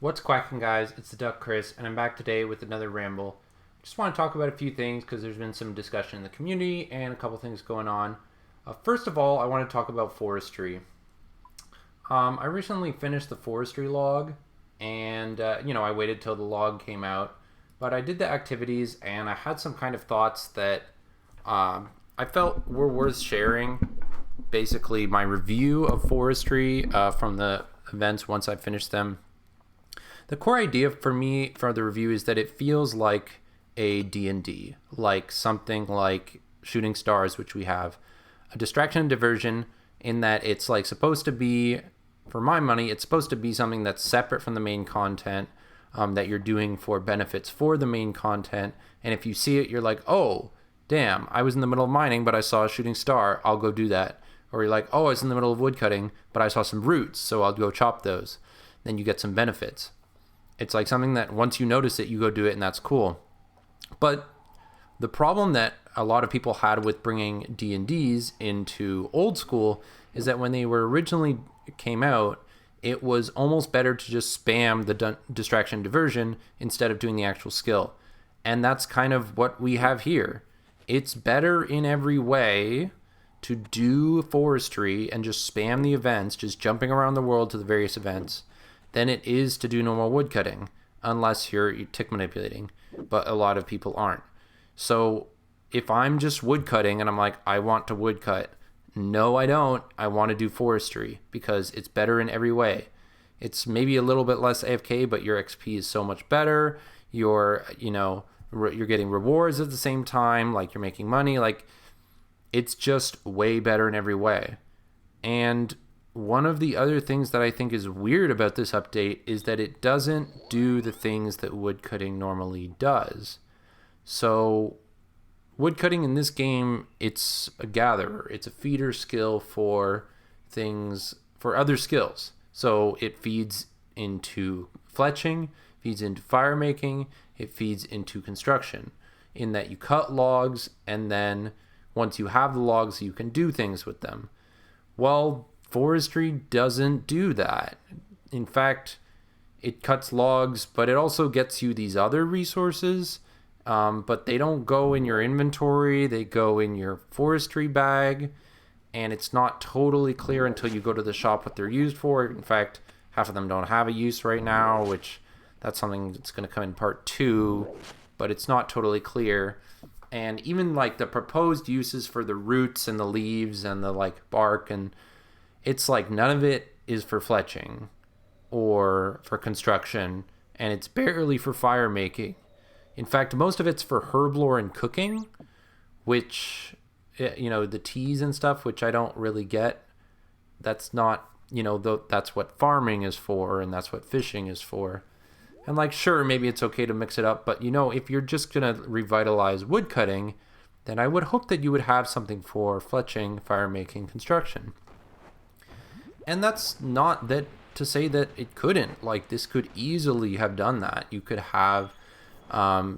What's quacking, guys? It's the Duck Chris, and I'm back today with another ramble. Just want to talk about a few things because there's been some discussion in the community and a couple things going on. First of all, I want to talk about forestry. I recently finished the forestry log, and I waited till the log came out, but I did the activities and I had some kind of thoughts that I felt were worth sharing. Basically, my review of forestry from the events once I finished them. The core idea for me for the review is that it feels like a D&D, like something like Shooting Stars, which we have. A distraction and diversion in that it's like supposed to be, for my money, it's supposed to be something that's separate from the main content, that you're doing for benefits for the main content. And if you see it, you're like, oh, damn, I was in the middle of mining, but I saw a shooting star. I'll go do that. Or you're like, oh, I was in the middle of woodcutting, but I saw some roots, so I'll go chop those. Then you get some benefits. It's like something that once you notice it, you go do it, and that's cool. But the problem that a lot of people had with bringing D&Ds into old school is that when they were originally came out, it was almost better to just spam the distraction diversion instead of doing the actual skill. And that's kind of what we have here. It's better in every way to do forestry and just spam the events, just jumping around the world to the various events, than it is to do normal woodcutting, unless you're tick manipulating, but a lot of people aren't. So if I'm just woodcutting and I'm like, I want to woodcut, no, I don't. I want to do forestry because it's better in every way. It's maybe a little bit less AFK, but your XP is so much better. You're getting rewards at the same time, like you're making money. Like, it's just way better in every way. And one of the other things that I think is weird about this update is that it doesn't do the things that woodcutting normally does. So woodcutting in this game, it's a gatherer. It's a feeder skill for things, for other skills. So it feeds into fletching, feeds into fire making, it feeds into construction, in that you cut logs and then once you have the logs, you can do things with them. Well, forestry doesn't do that. In fact, it cuts logs, but it also gets you these other resources, but they don't go in your inventory. They go in your forestry bag, and it's not totally clear until you go to the shop what they're used for. In fact, half of them don't have a use right now, which that's something that's going to come in part 2, but it's not totally clear. And even like the proposed uses for the roots and the leaves and the like bark, and it's like none of it is for fletching or for construction, and it's barely for fire making. In fact, most of it's for herb lore and cooking, which, the teas and stuff, which I don't really get. That's not, that's what farming is for, and that's what fishing is for. And like, sure, maybe it's okay to mix it up, but if you're just going to revitalize woodcutting, then I would hope that you would have something for fletching, fire making, construction. And that's not that to say that it couldn't. Like, this could easily have done that. You could have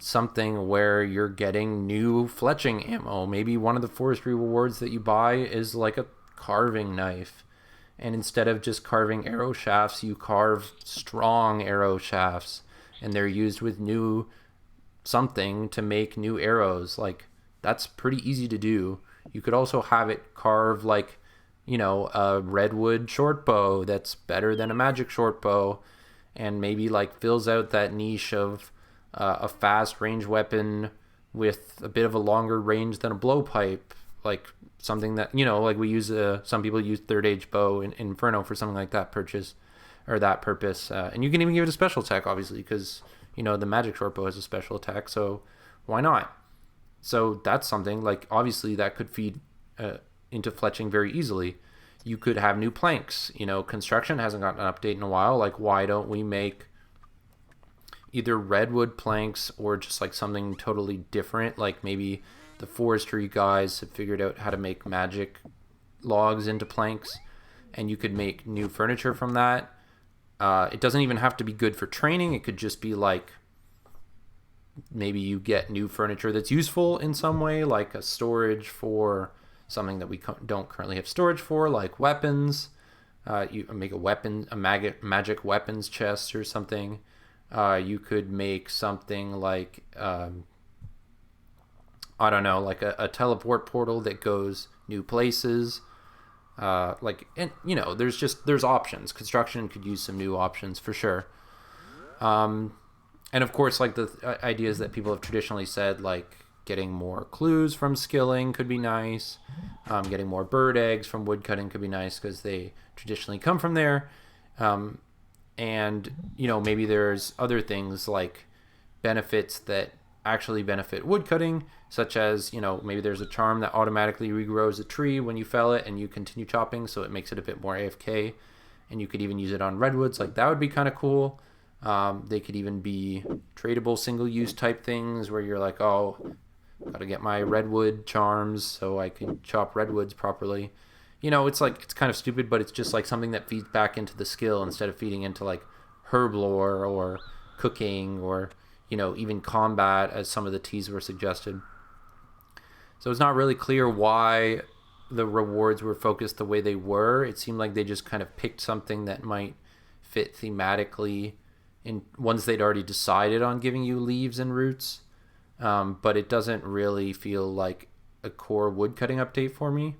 something where you're getting new fletching ammo. Maybe one of the forestry rewards that you buy is like a carving knife. And instead of just carving arrow shafts, you carve strong arrow shafts. And they're used with new something to make new arrows. Like, that's pretty easy to do. You could also have it carve like, a redwood short bow that's better than a magic short bow, and maybe like fills out that niche of a fast range weapon with a bit of a longer range than a blowpipe, like something that like we use. Some people use third age bow in Inferno for something like that purpose, and you can even give it a special attack, obviously, because the magic short bow has a special attack, so why not? So that's something like, obviously, that could feed into fletching very easily. You could have new planks. Construction hasn't gotten an update in a while. Like, why don't we make either redwood planks or just like something totally different? Like, maybe the forestry guys have figured out how to make magic logs into planks, and you could make new furniture from that. It doesn't even have to be good for training. It could just be like, maybe you get new furniture that's useful in some way, like a storage for something that we don't currently have storage for, like weapons. You make a magic weapons chest or something. You could make something like I don't know, like a teleport portal that goes new places. And there's options. Construction could use some new options for sure. And of course, like the ideas that people have traditionally said, like getting more clues from skilling could be nice. Getting more bird eggs from woodcutting could be nice because they traditionally come from there. And maybe there's other things like benefits that actually benefit woodcutting, such as maybe there's a charm that automatically regrows a tree when you fell it and you continue chopping, so it makes it a bit more AFK. And you could even use it on redwoods. Like that would be kind of cool. They could even be tradable single-use type things where you're like, oh, gotta get my redwood charms so I can chop redwoods properly. It's like, it's kind of stupid, but it's just like something that feeds back into the skill instead of feeding into like herb lore or cooking or even combat, as some of the teas were suggested. So it's not really clear why the rewards were focused the way they were. It seemed like they just kind of picked something that might fit thematically in ones they'd already decided on giving you leaves and roots. But it doesn't really feel like a core woodcutting update for me.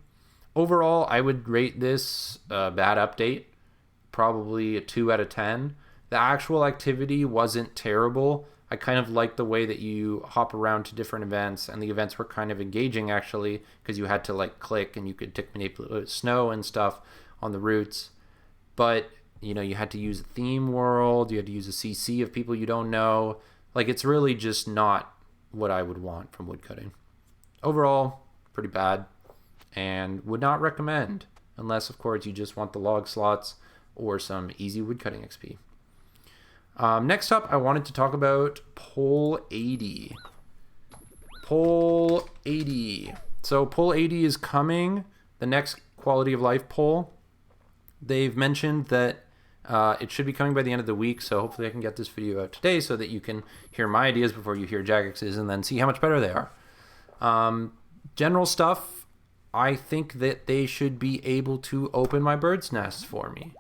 Overall, I would rate this a bad update, probably a 2 out of 10. The actual activity wasn't terrible. I kind of liked the way that you hop around to different events, and the events were kind of engaging actually, because you had to like click and you could manipulate snow and stuff on the roots. But you had to use a theme world, you had to use a CC of people you don't know. Like, it's really just not what I would want from woodcutting. Overall, pretty bad, and would not recommend, unless of course you just want the log slots or some easy woodcutting XP. Next up, I wanted to talk about Pole 80. Pole 80. So Pole 80 is coming, the next quality of life poll. They've mentioned that it should be coming by the end of the week, so hopefully I can get this video out today so that you can hear my ideas before you hear Jagex's and then see how much better they are. General stuff, I think that they should be able to open my bird's nest for me.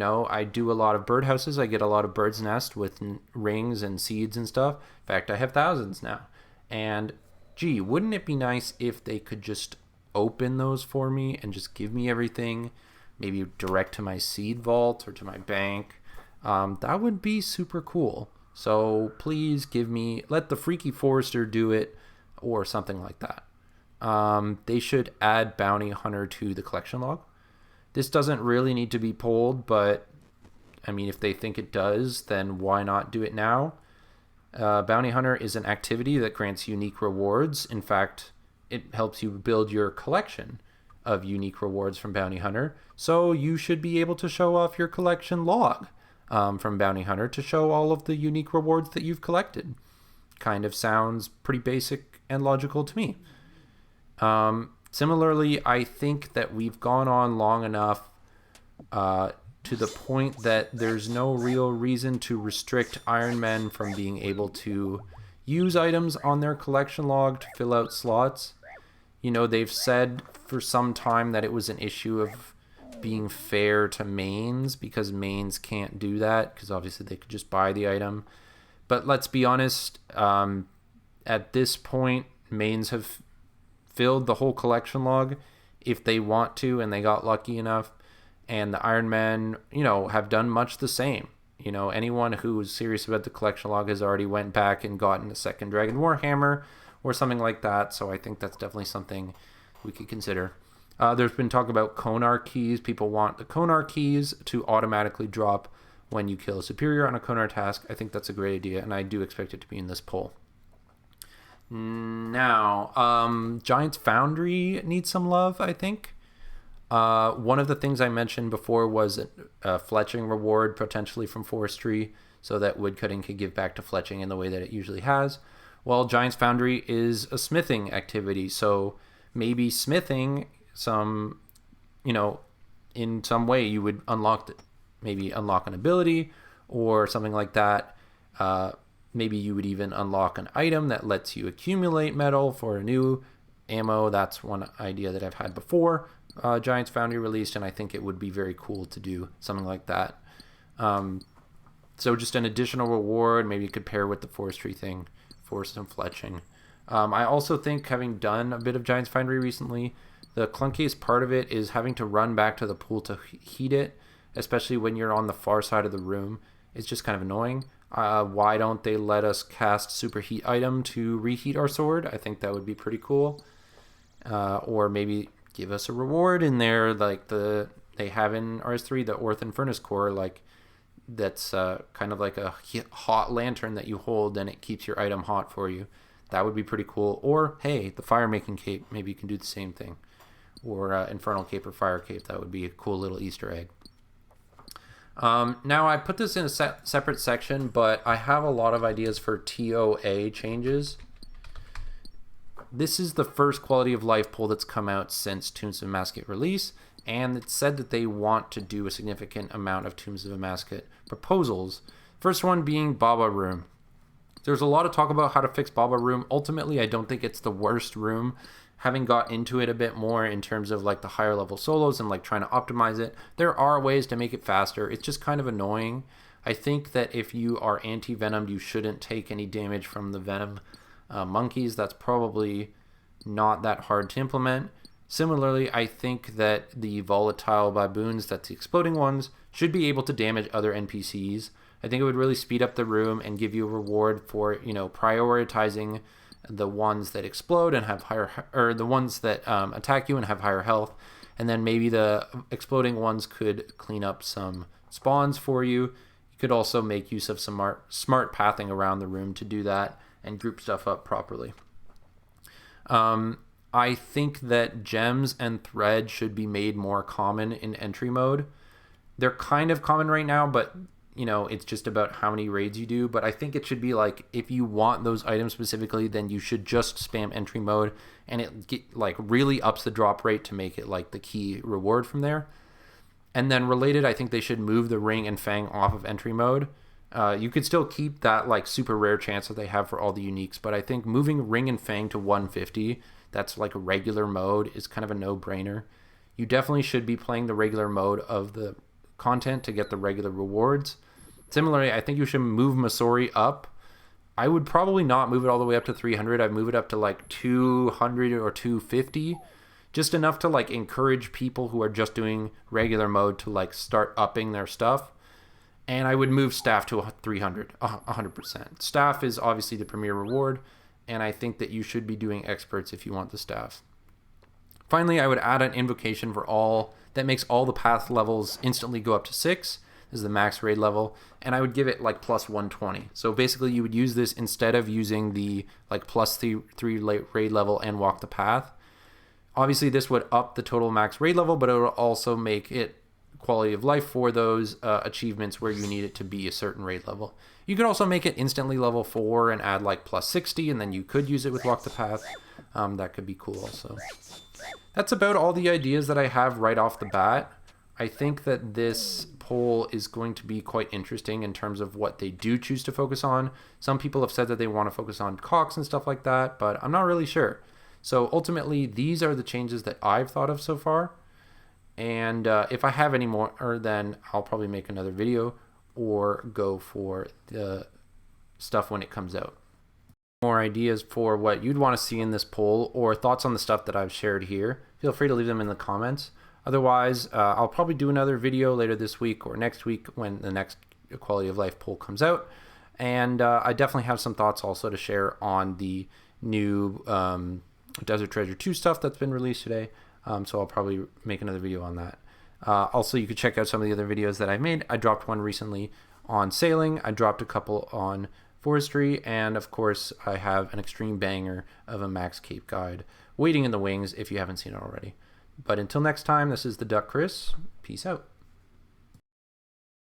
I do a lot of birdhouses. I get a lot of bird's nest with rings and seeds and stuff. In fact, I have thousands now. And gee, wouldn't it be nice if they could just open those for me and just give me everything, maybe direct to my seed vault or to my bank? That would be super cool. So please let the Freaky Forester do it or something like that. They should add Bounty Hunter to the collection log. This doesn't really need to be polled, but I mean, if they think it does, then why not do it now? Bounty Hunter is an activity that grants unique rewards. In fact, it helps you build your collection of unique rewards from Bounty Hunter. So you should be able to show off your collection log from Bounty Hunter to show all of the unique rewards that you've collected. Kind of sounds pretty basic and logical to me. Similarly, I think that we've gone on long enough to the point that there's no real reason to restrict Iron Men from being able to use items on their collection log to fill out slots. They've said for some time that it was an issue of being fair to mains, because mains can't do that, because obviously they could just buy the item. But let's be honest, at this point, mains have filled the whole collection log if they want to, and they got lucky enough. And the Iron Men, have done much the same. Anyone who's serious about the collection log has already went back and gotten a second Dragon Warhammer or something like that. So I think that's definitely something we could consider. There's been talk about Konar keys. People want the Konar keys to automatically drop when you kill a superior on a Konar task. I think that's a great idea, and I do expect it to be in this poll. Now, Giant's Foundry needs some love, I think. One of the things I mentioned before was a fletching reward, potentially from Forestry, so that woodcutting could give back to fletching in the way that it usually has. Well, Giant's Foundry is a smithing activity, so maybe smithing some, in some way you would maybe unlock an ability or something like that. Maybe you would even unlock an item that lets you accumulate metal for a new ammo. That's one idea that I've had before. Giants Foundry released, and I think it would be very cool to do something like that. So just an additional reward, maybe you could pair with the forestry thing for some fletching. I also think, having done a bit of Giants Foundry recently, the clunkiest part of it is having to run back to the pool to heat it, especially when you're on the far side of the room. It's just kind of annoying. Why don't they let us cast superheat item to reheat our sword? I think that would be pretty cool. Or maybe give us a reward in there, like they have in RS3, the Orthan Furnace Core, like that's kind of like a hot lantern that you hold and it keeps your item hot for you. That would be pretty cool. Or hey, the fire making cape, maybe you can do the same thing. Or Infernal Cape or Fire Cape, that would be a cool little Easter egg. Now I put this in a separate section, but I have a lot of ideas for TOA changes. This is the first quality of life poll that's come out since Tombs of Amascut release, and it said that they want to do a significant amount of Tombs of Amascut proposals. First one being Baba Room. There's a lot of talk about how to fix Baba Room. Ultimately, I don't think it's the worst room. Having got into it a bit more in terms of like the higher level solos and like trying to optimize it, there are ways to make it faster. It's just kind of annoying. I think that if you are anti-venomed, you shouldn't take any damage from the venom monkeys. That's probably not that hard to implement. Similarly, I think that the volatile baboons, that's the exploding ones, should be able to damage other NPCs. I think it would really speed up the room and give you a reward for, prioritizing the ones that explode and have higher, or the ones that attack you and have higher health. And then maybe the exploding ones could clean up some spawns for you. You could also make use of some smart pathing around the room to do that and group stuff up properly. I think that gems and thread should be made more common in entry mode. They're kind of common right now, but it's just about how many raids you do. But I think it should be like, if you want those items specifically, then you should just spam entry mode, and it really ups the drop rate to make it like the key reward from there. And then related, I think they should move the ring and fang off of entry mode. You could still keep that like super rare chance that they have for all the uniques, but I think moving ring and fang to 150, that's like a regular mode, is kind of a no-brainer. You definitely should be playing the regular mode of the content to get the regular rewards. Similarly, I think you should move Masori up. I would probably not move it all the way up to 300. I'd move it up to like 200 or 250, just enough to like encourage people who are just doing regular mode to like start upping their stuff. And I would move staff to 300, 100%. Staff is obviously the premier reward, and I think that you should be doing experts if you want the staff. Finally, I would add an invocation for all that makes all the path levels instantly go up to 6. This is the max raid level, and I would give it like plus 120. So basically you would use this instead of using the like plus 3 raid level and walk the path. Obviously this would up the total max raid level, but it would also make it quality of life for those achievements where you need it to be a certain raid level. You could also make it instantly level 4 and add like plus 60, and then you could use it with walk the path. That could be cool also. That's about all the ideas that I have right off the bat. I think that this poll is going to be quite interesting in terms of what they do choose to focus on. Some people have said that they want to focus on Cox and stuff like that, but I'm not really sure. So ultimately, these are the changes that I've thought of so far. And if I have any more, then I'll probably make another video or go for the stuff when it comes out. More ideas for what you'd want to see in this poll or thoughts on the stuff that I've shared here, feel free to leave them in the comments. Otherwise, I'll probably do another video later this week or next week when the next quality of life poll comes out. And I definitely have some thoughts also to share on the new Desert Treasure 2 stuff that's been released today. So I'll probably make another video on that. Also, you could check out some of the other videos that I've made. I dropped one recently on sailing. I dropped a couple on forestry. And of course, I have an extreme banger of a Max Cape guide waiting in the wings if you haven't seen it already. But until next time, this is the Duck Chris. Peace out.